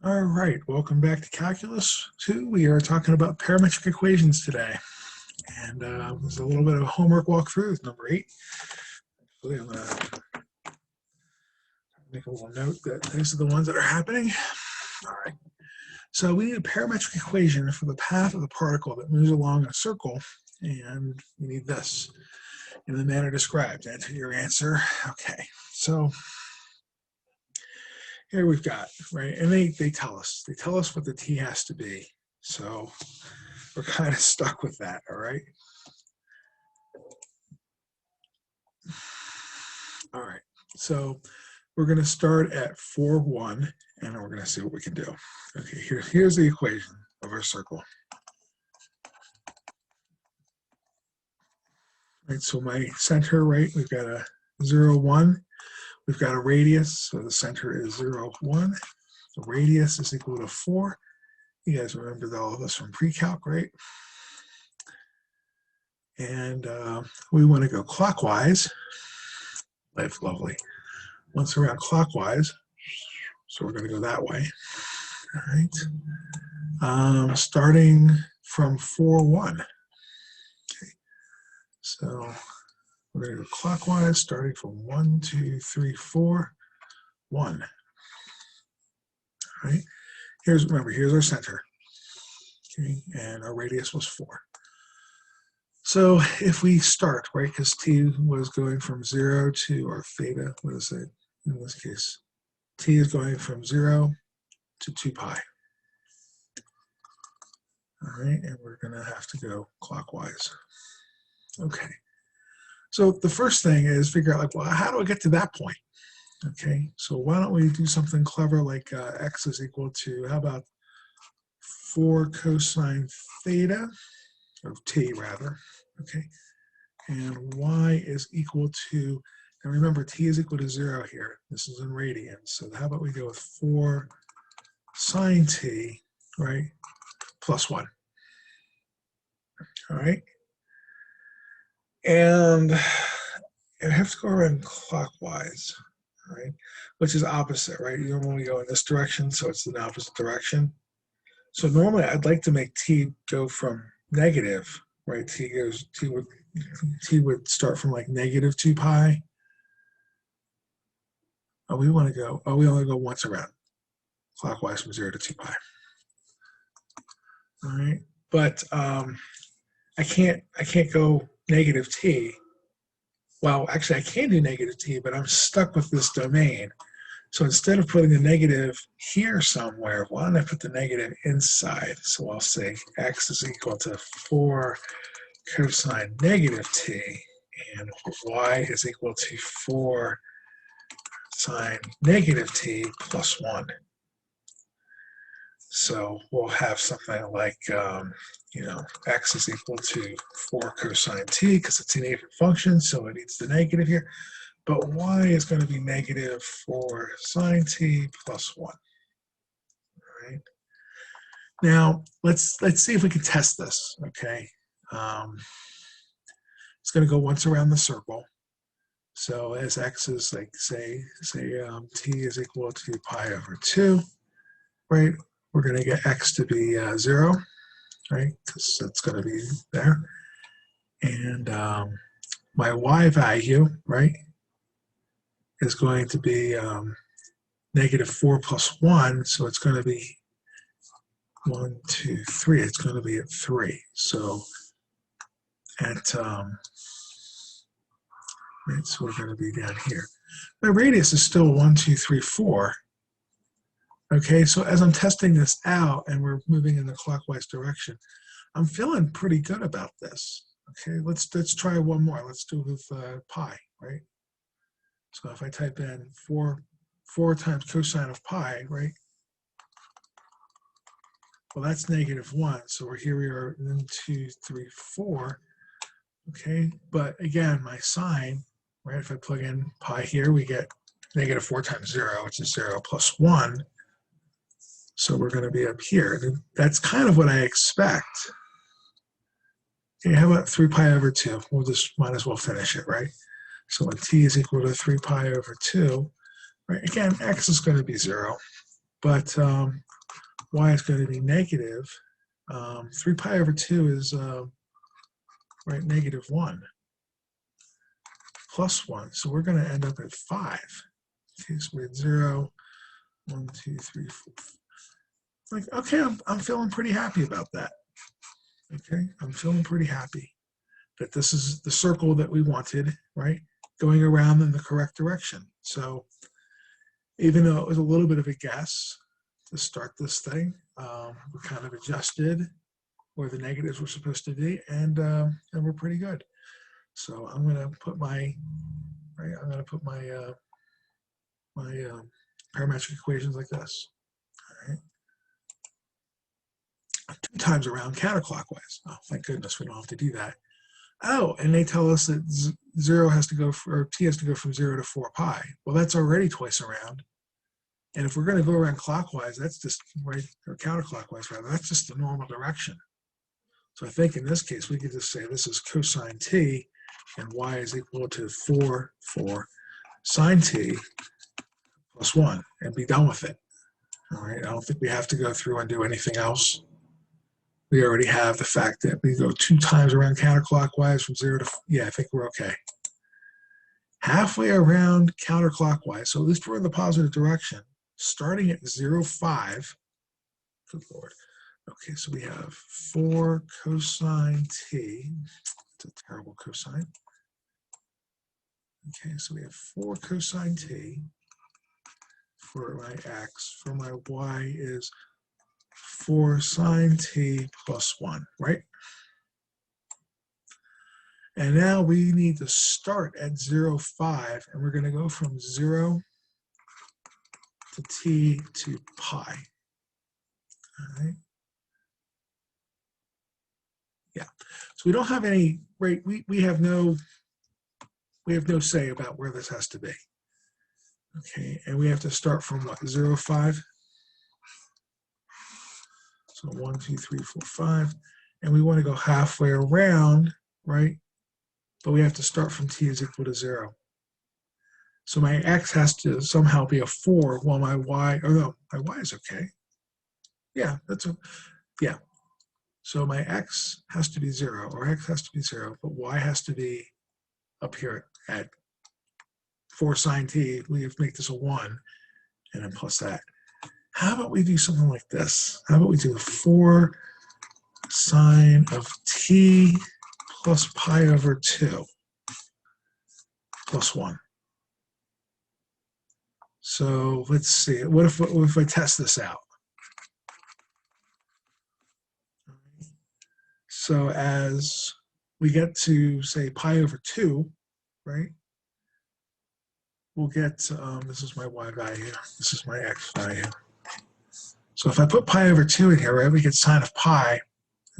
All right, welcome back to Calculus 2. We are talking about parametric equations today. And there's a little bit of a homework walkthrough with number 8. Actually, I'm going to make a little note that these are the ones that are happening. All right. So we need a parametric equation for the path of the particle that moves along in a circle. And we need this in the manner described. Enter your answer. Okay. So here we've got, right, and they tell us what the t has to be. So we're kind of stuck with that, all right? All right, so we're going to start at 4, 1, and we're going to see what we can do. Okay, here's the equation of our circle. Right, so my center, right, we've got a 0, 1. We've got a radius, so the center is 0, 1. The radius is equal to 4. You guys remember all of this from pre-calc, right? And we want to go clockwise. That's lovely. Once around clockwise, so we're going to go that way. All right. Starting from 4, 1. Okay. So we're going to go clockwise, starting from 1, 2, 3, 4, 1. All right. Remember, here's our center. Okay, and our radius was 4. So if we start, right, because t was going from 0 to, or theta, what is it in this case? T is going from 0 to 2 pi. All right, and we're going to have to go clockwise. Okay, so the first thing is figure out, like, well, how do I get to that point? Okay, so why don't we do something clever like x is equal to, how about 4 cosine theta, or t rather, okay, and y is equal to, and remember t is equal to 0 here, this is in radians, so how about we go with 4 sine t, right, plus 1. All right, and I have to go around clockwise, right, which is opposite, right? You normally go in this direction, so it's in the opposite direction. So normally I'd like to make t go from negative, right? T would start from like negative 2 pi. Oh, we only go once around clockwise from 0 to 2 pi. All right, but I can't go negative t. Well, actually I can do negative t, but I'm stuck with this domain. So instead of putting the negative here somewhere, why don't I put the negative inside? So I'll say x is equal to 4 cosine negative t, and y is equal to 4 sine negative t plus 1. So we'll have something like, x is equal to 4 cosine t, because it's an even function, so it needs the negative here. But y is going to be negative 4 sine t plus 1. All right. Now let's see if we can test this. Okay. It's going to go once around the circle. So as x is, like, say t is equal to pi over 2, right? We're going to get x to be 0, right? Because that's going to be there. And my y value, right, is going to be negative 4 plus 1, so it's going to be 1, 2, 3. It's going to be at 3. So at right, so we're going to be down here. My radius is still 1, 2, 3, 4. Okay, so as I'm testing this out and we're moving in the clockwise direction, I'm feeling pretty good about this. Okay, let's try one more. Let's do it with pi, right? So if I type in 4 times cosine of pi, right? Well, that's negative 1. So here we are, 1, 2, 3, 4. Okay, but again, my sine, right? If I plug in pi here, we get negative 4 times 0, which is 0 plus 1. So we're going to be up here. That's kind of what I expect. Okay, how about 3 pi over 2? We'll just might as well finish it, right? So when t is equal to 3 pi over 2, right? Again, x is going to be 0, but y is going to be negative. 3 pi over 2 is, right, negative 1 plus 1. So we're going to end up at 5. Okay, so we had 0, 1, 2, 3, 4. Like, okay, I'm feeling pretty happy about that. Okay, I'm feeling pretty happy that this is the circle that we wanted, right? Going around in the correct direction. So even though it was a little bit of a guess to start this thing, we kind of adjusted where the negatives were supposed to be, and we're pretty good. So I'm going to put my parametric equations like this. All right. 2 times around counterclockwise. Oh, thank goodness we don't have to do that. Oh, and they tell us that 0 has to go, or t has to go from 0 to 4 pi. Well, that's already twice around. And if we're going to go around clockwise, that's just right, or counterclockwise rather, that's just the normal direction. So I think in this case, we could just say this is cosine t, and y is equal to 4 sine t plus 1, and be done with it. All right, I don't think we have to go through and do anything else. We already have the fact that we go 2 times around counterclockwise from 0 to, yeah, I think we're okay. Halfway around counterclockwise, so at least we're in the positive direction, starting at 0, 5. Good Lord. Okay, so we have 4 cosine t. It's a terrible cosine. Okay, so we have 4 cosine t for my x. For my y is 4 sine t plus 1, right? And now we need to start at 0, 5, and we're going to go from 0 to t to pi. All right. Yeah. So we don't have any, right? We have no say about where this has to be. Okay, and we have to start from what, 0, 5? So 1, 2, 3, 4, 5. And we want to go halfway around, right? But we have to start from t is equal to 0. So my x has to somehow be a 4 while my y, or no, my y is okay. Yeah, yeah. So my x has to be 0, or x has to be 0, but y has to be up here at 4 sine t. We have to make this a 1, and then plus that. How about we do something like this? How about we do 4 sine of t plus pi over 2 plus 1. So let's see. What if I test this out? So as we get to, say, pi over 2, right? We'll get, this is my y value, this is my x value. So if I put pi over 2 in here, right, we get sine of pi,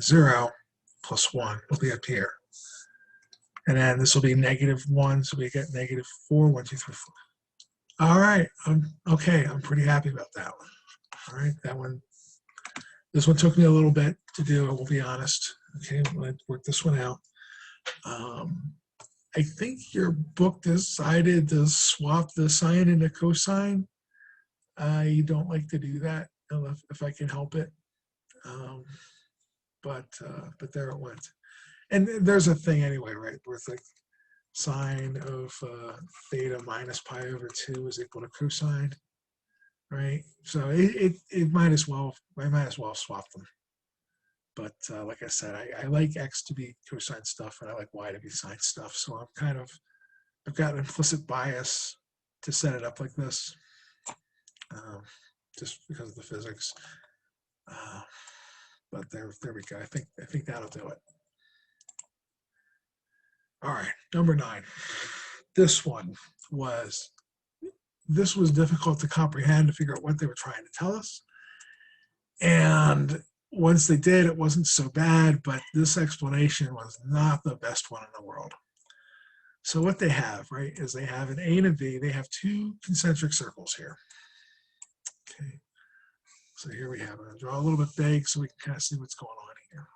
0 plus 1 will be up here. And then this will be negative 1, so we get negative 4, 1, 2, 3, 4. All right, okay, I'm pretty happy about that one. All right, this one took me a little bit to do, I will be honest. Okay, let's work this one out. I think your book decided to swap the sine into cosine. I don't like to do that if I can help it. But there it went. And there's a thing anyway, right? Where it's like sine of theta minus pi over 2 is equal to cosine, right? So I might as well swap them. But like I said, I like x to be cosine stuff, and I like y to be sine stuff. So I've got an implicit bias to set it up like this, just because of the physics. But there we go. I think that'll do it. All right, number 9. This was difficult to comprehend, to figure out what they were trying to tell us. And once they did, it wasn't so bad, but this explanation was not the best one in the world. So what they have, right, is they have an A and a B. They have 2 concentric circles here. Okay. So here we have, I'm going to draw a little bit big so we can kind of see what's going on here.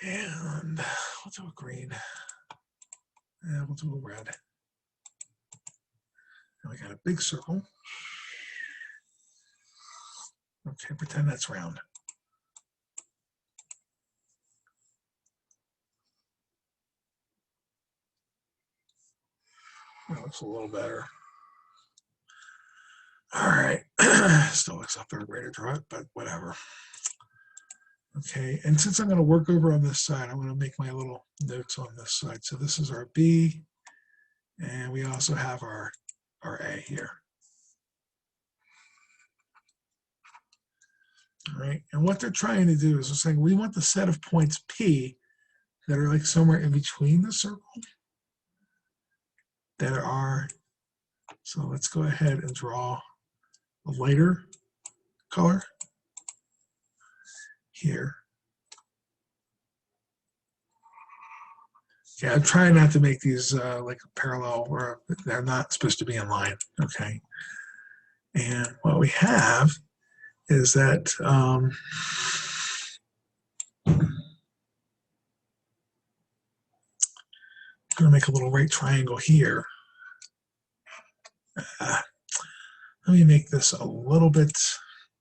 And we'll do a green. And we'll do a red. And we got a big circle. Okay, pretend that's round. That looks a little better. All right, still looks a third way to draw it, but whatever. Okay, and since I'm going to work over on this side, I'm going to make my little notes on this side. So this is our B, and we also have our A here. All right, and what they're trying to do is they're saying we want the set of points P that are like somewhere in between the circle that are, so let's go ahead and draw a lighter color here. Yeah, I'm trying not to make these like parallel where they're not supposed to be in line, okay? And what we have is that I'm going to make a little right triangle here. Let me make this a little bit,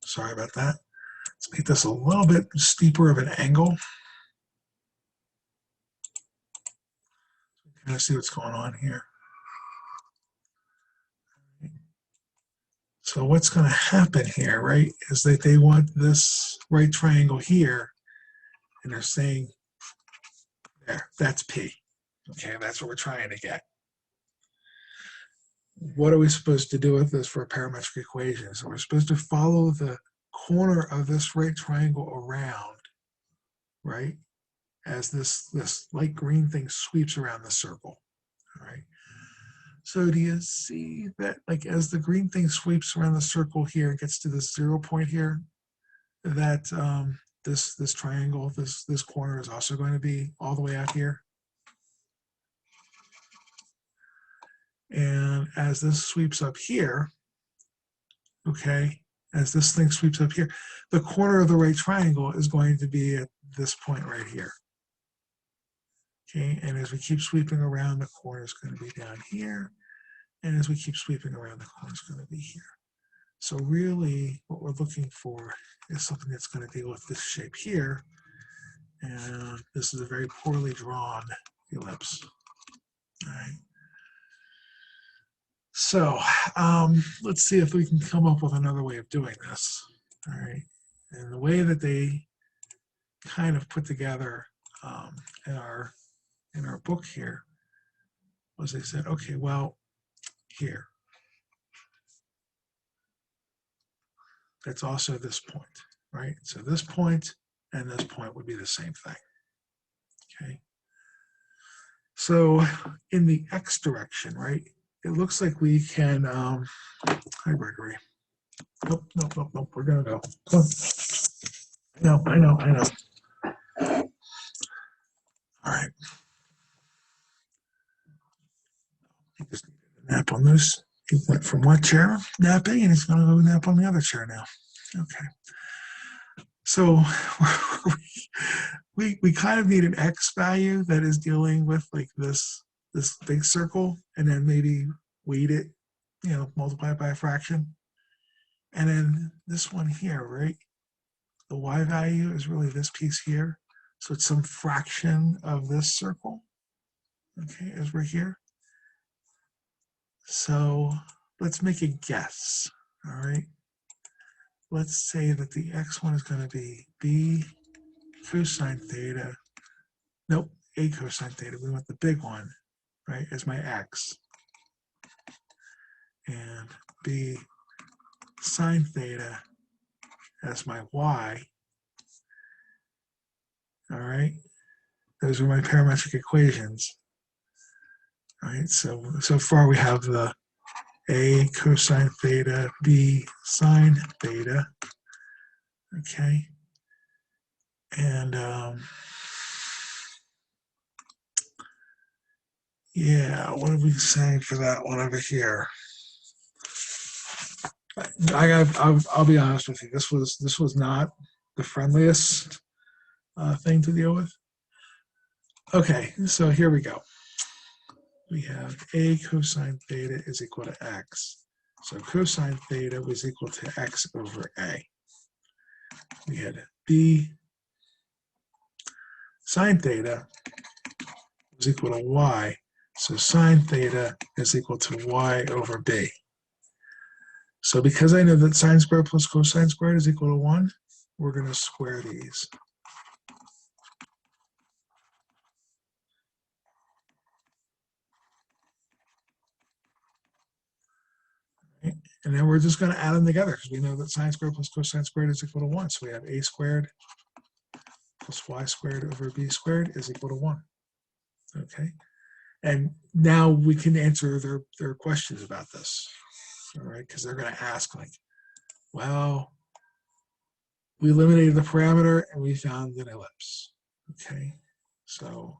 sorry about that. Let's make this a little bit steeper of an angle. Kind of see what's going on here. So what's going to happen here, right, is that they want this right triangle here, and they're saying, there, that's P. Okay, that's what we're trying to get. What are we supposed to do with this for a parametric equation? So we're supposed to follow the corner of this right triangle around, right, as this light green thing sweeps around the circle, all right? So do you see that, like, as the green thing sweeps around the circle here, it gets to this 0 point here, that this triangle, this corner is also going to be all the way out here. And as this sweeps up here, okay, as this thing sweeps up here, the corner of the right triangle is going to be at this point right here. Okay, and as we keep sweeping around, the corner is going to be down here. And as we keep sweeping around, the corner is going to be here. So really, what we're looking for is something that's going to deal with this shape here. And this is a very poorly drawn ellipse. All right. So let's see if we can come up with another way of doing this. All right. And the way that they kind of put together in our book here was they said, okay, well, here, that's also this point, right? So this point and this point would be the same thing. Okay. So in the x direction, right, it looks like we can, hi Gregory. Nope, nope, nope, nope, we're gonna go. Come on. I know. All right. He just needed a nap on this. He went from one chair napping and he's gonna go nap on the other chair now. Okay. So we kind of need an x value that is dealing with like this big circle, and then maybe weight it, multiply it by a fraction. And then this one here, right? The y value is really this piece here. So it's some fraction of this circle, okay, as we're here. So let's make a guess, all right? Let's say that the x1 is going to be b cosine theta. Nope, a cosine theta. We want the big one, right, as my x. And b sine theta as my y. All right, those are my parametric equations. All right, so far we have the a cosine theta, b sine theta. Okay, and yeah, what are we saying for that one over here? I'll be honest with you. This was not the friendliest thing to deal with. Okay, so here we go. we have a cosine theta is equal to x. So cosine theta was equal to x over a. We had b sine theta was equal to y. So sine theta is equal to y over b. So because I know that sine squared plus cosine squared is equal to 1, we're going to square these. Right? And then we're just going to add them together because we know that sine squared plus cosine squared is equal to 1. So we have a squared plus y squared over b squared is equal to 1. Okay. And now we can answer their questions about this. All right, because they're going to ask like, well, we eliminated the parameter and we found an ellipse. Okay, so,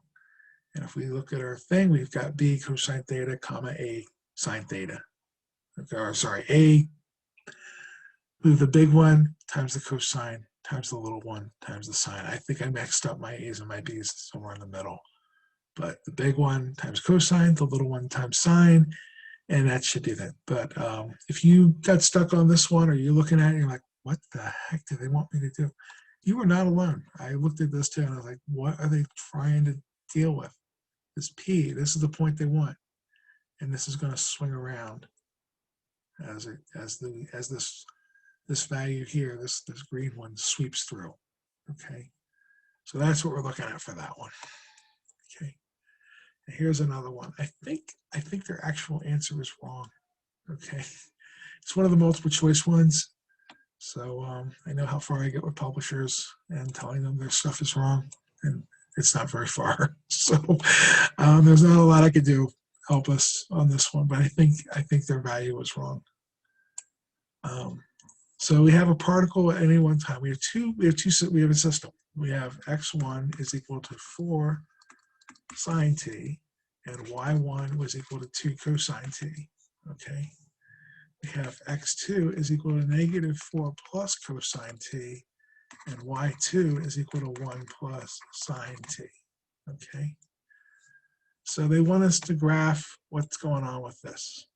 and if we look at our thing, we've got b cosine theta comma a sine theta. Okay, or sorry, a, we have the big one times the cosine times the little one times the sine. I think I mixed up my a's and my b's somewhere in the middle. But the big one times cosine, the little one times sine, and that should be that. But if you got stuck on this one or you're looking at it and you're like, what the heck do they want me to do? You are not alone. I looked at this too and I was like, what are they trying to deal with? This P, this is the point they want. And this is going to swing around as this value here, this green one sweeps through. Okay. So that's what we're looking at for that one. Okay. And here's another one. I think their actual answer is wrong. Okay. It's one of the multiple choice ones. So I know how far I get with publishers and telling them their stuff is wrong, and it's not very far. So there's not a lot I could do help us on this one, but I think their value was wrong. So we have a particle at any one time. We have a system. We have x1 is equal to 4 sine t, and y1 was equal to 2 cosine t. Okay. We have x2 is equal to negative 4 plus cosine t, and y2 is equal to 1 plus sine t. Okay. So they want us to graph what's going on with this.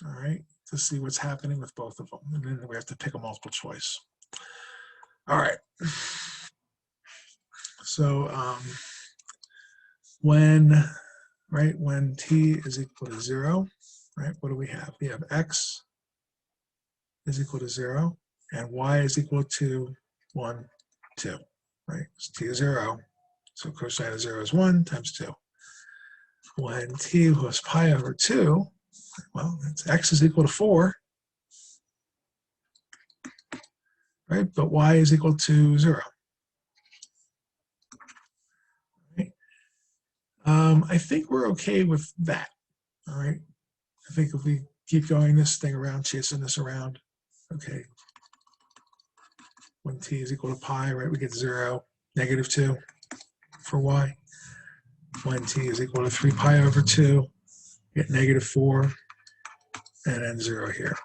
All right. To see what's happening with both of them. And then we have to pick a multiple choice. All right. So when t is equal to 0, right, what do we have? We have x is equal to 0 and y is equal to 1, 2, right? So t is 0. So cosine of 0 is 1 times 2. When t was pi over 2, well, that's x is equal to 4, right? But y is equal to 0. Right? I think we're okay with that. All right. I think if we keep going this thing around, chasing this around, okay. When t is equal to pi, right, we get 0, negative 2 for y. When t is equal to 3 pi over 2, we get negative 4, and then 0 here.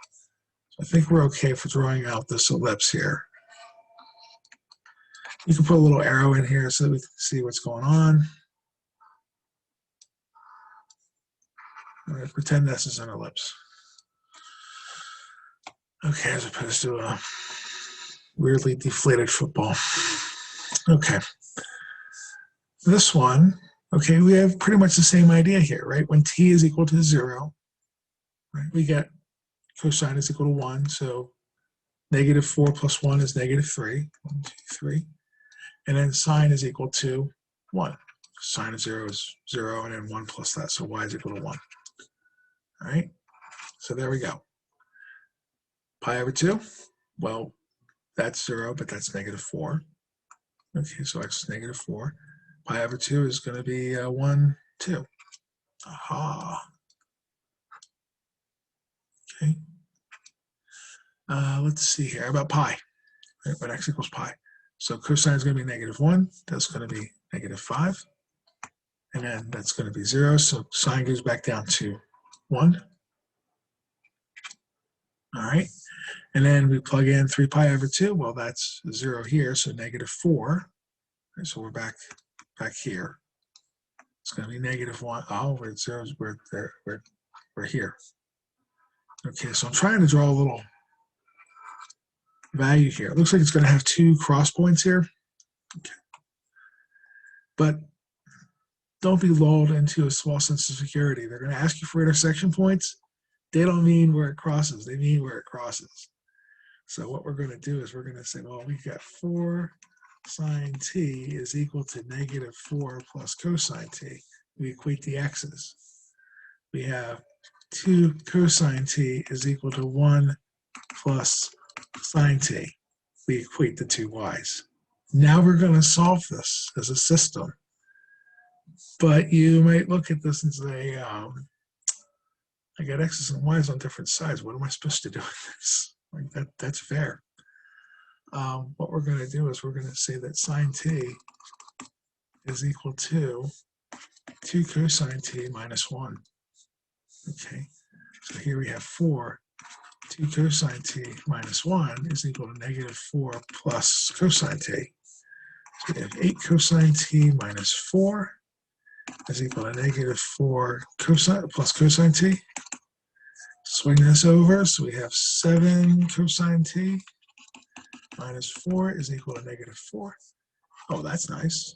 So I think we're okay for drawing out this ellipse here. You can put a little arrow in here so that we can see what's going on. All right, pretend this is an ellipse. Okay, as opposed to a weirdly deflated football. Okay. This one, okay, we have pretty much the same idea here, right? When t is equal to 0, right, we get cosine is equal to 1, so negative 4 plus 1 is negative 3. 1, 2, 3. And then sine is equal to 1. Sine of 0 is 0, and then 1 plus that, so y is equal to 1. All right, so there we go. Pi over 2, well, that's 0, but that's negative 4. Okay, so x is negative 4. Pi over 2 is going to be 1, 2. Aha. Okay. Let's see here. How about pi? Right, when x equals pi. So cosine is going to be negative 1. That's going to be negative 5. And then that's going to be 0. So sine goes back down to 1. All right. And then we plug in 3 pi over 2. Well, that's 0 here, so negative 4. Right, so we're back here. It's going to be -1. Oh, we're at zeros. We're there. We're here. Okay, so I'm trying to draw a little value here. It looks like it's going to have 2 cross points here. Okay. But don't be lulled into a small sense of security. They're going to ask you for intersection points. They don't mean where it crosses. They mean where it crosses. So what we're going to do is we're going to say, well, we've got 4 sine t is equal to -4 plus cosine t. We equate the x's. We have 2 cosine t is equal to 1 plus sine t. We equate the 2 y's. Now we're going to solve this as a system. But you might look at this and say, I got x's and y's on different sides. What am I supposed to do with this? Like that's fair. What we're going to do is we're going to say that sine t is equal to 2 cosine t minus 1. Okay, so here we have 4. 2 cosine t minus 1 is equal to -4 plus cosine t. So we have 8 cosine t minus 4 is equal to -4 cosine plus cosine t. Swing this over, so we have 7 cosine t minus 4 is equal to -4. Oh, that's nice.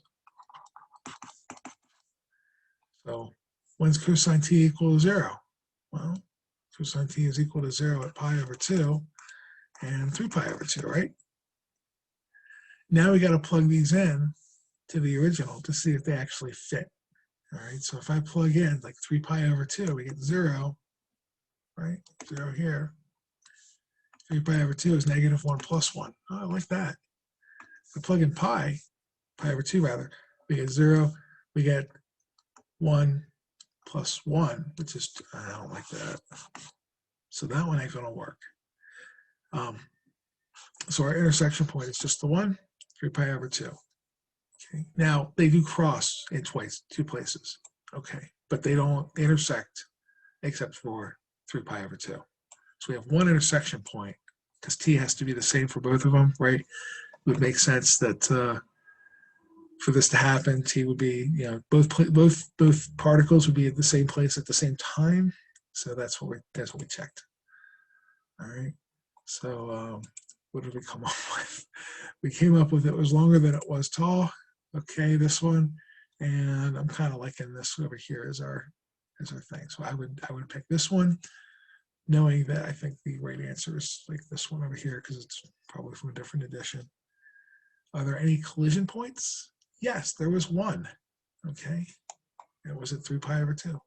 So when's cosine t equal to 0? Well, cosine t is equal to 0 at pi over 2 and 3 pi over 2, right? Now we got to plug these in to the original to see if they actually fit. All right, so if I plug in like 3 pi over 2, we get 0, right? 0 here. 3 pi over 2 is -1 plus 1. Oh, I like that. If I plug in pi over 2 rather, we get 0, we get 1 plus 1, which is, I don't like that. So that one ain't going to work. So our intersection point is just the 1, 3 pi over 2. Okay. Now, they do cross in 2 places, okay, but they don't intersect except for 3 pi over 2. So we have one intersection point, because t has to be the same for both of them, right? It would make sense that for this to happen, t would be, both particles would be at the same place at the same time. So that's what we checked. All right. So what did we come up with? We came up with it was longer than it was tall. Okay, this one, and I'm kind of liking this over here as our thing. So I would pick this one, knowing that I think the right answer is like this one over here because it's probably from a different edition. Are there any collision points? Yes, there was one. Okay, it was at 3 pi over 2.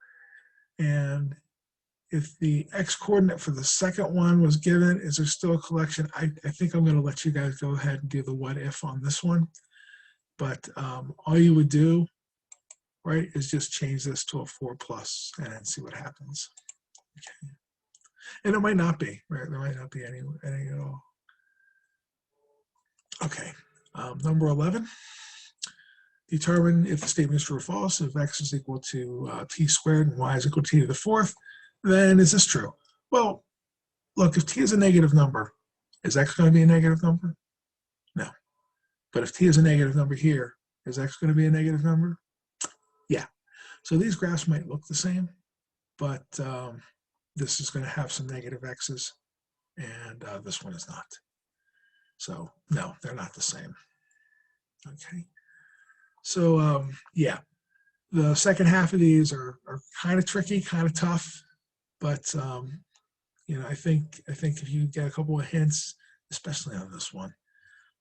And if the x coordinate for the second one was given, is there still a collection? I think I'm going to let you guys go ahead and do the what if on this one. But all you would do, right, is just change this to a 4 plus and see what happens. Okay. And it might not be, right? There might not be any at all. Okay, number 11. Determine if the statement is true or false. If x is equal to t squared and y is equal to t to the 4th, then is this true? Well, look, if t is a negative number, is x going to be a negative number? No. But if t is a negative number here, is x going to be a negative number? Yeah. So these graphs might look the same, but this is going to have some negative x's, and this one is not. So no, they're not the same. Okay. So yeah, the second half of these are kind of tricky, kind of tough, but I think if you get a couple of hints, especially on this one,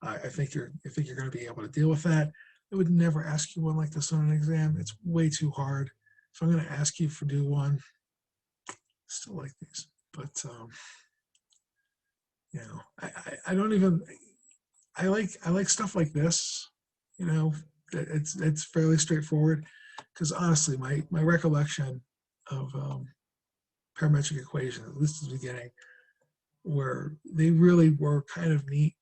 I think you're going to be able to deal with that. I would never ask you one like this on an exam. It's way too hard. If I'm going to ask you for do one, I still like these, but I don't even. I like stuff like this. It's fairly straightforward because honestly, my recollection of parametric equations, at least at the beginning, they really were kind of neat,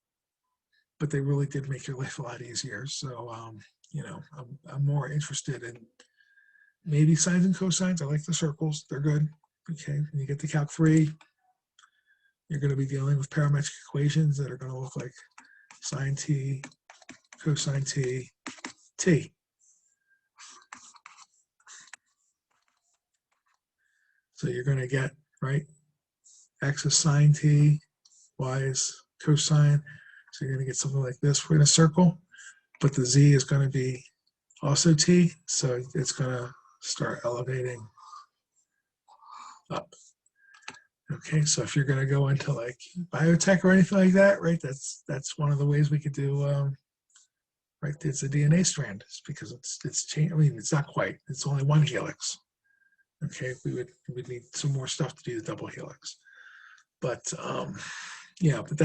but they really did make your life a lot easier. So I'm more interested in maybe sines and cosines. I like the circles; they're good. Okay, when you get to Calc 3, you're going to be dealing with parametric equations that are going to look like sine t, cosine t, t. So you're going to get, right, x is sine t, y is cosine. So you're going to get something like this. We're in a circle, but the z is going to be also t, so it's going to start elevating up. Okay, so if you're going to go into like biotech or anything like that, right, that's one of the ways we could do, right, it's a DNA strand. It's because it's changed. I mean, it's not quite. It's only one helix. Okay, we would need some more stuff to do the double helix. But yeah, but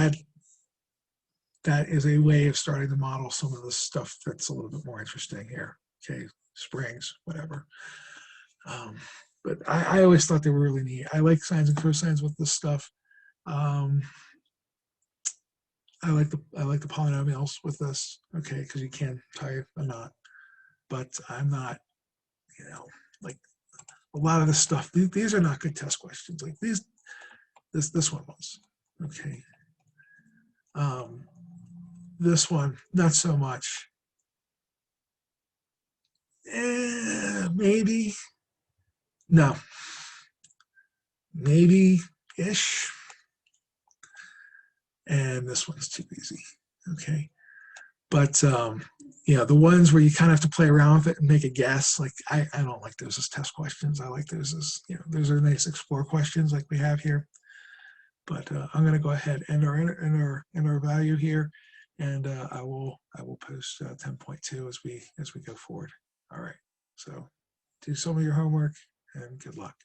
that is a way of starting to model some of the stuff that's a little bit more interesting here. Okay, springs, whatever. But I always thought they were really neat. I like sines and cosines with this stuff. I like the polynomials with this. Okay, because you can tie a knot. But I'm not, you know, like a lot of the stuff. These are not good test questions. Like this one was. Okay. This one, not so much. Maybe. No. Maybe-ish. And this one's too easy. Okay. But yeah, the ones where you kind of have to play around with it and make a guess, like I don't like those as test questions. I like those as, you know, those are nice explore questions like we have here. But I'm going to go ahead and enter our value here, and I will post 10.2 as we go forward. All right. So do some of your homework and good luck.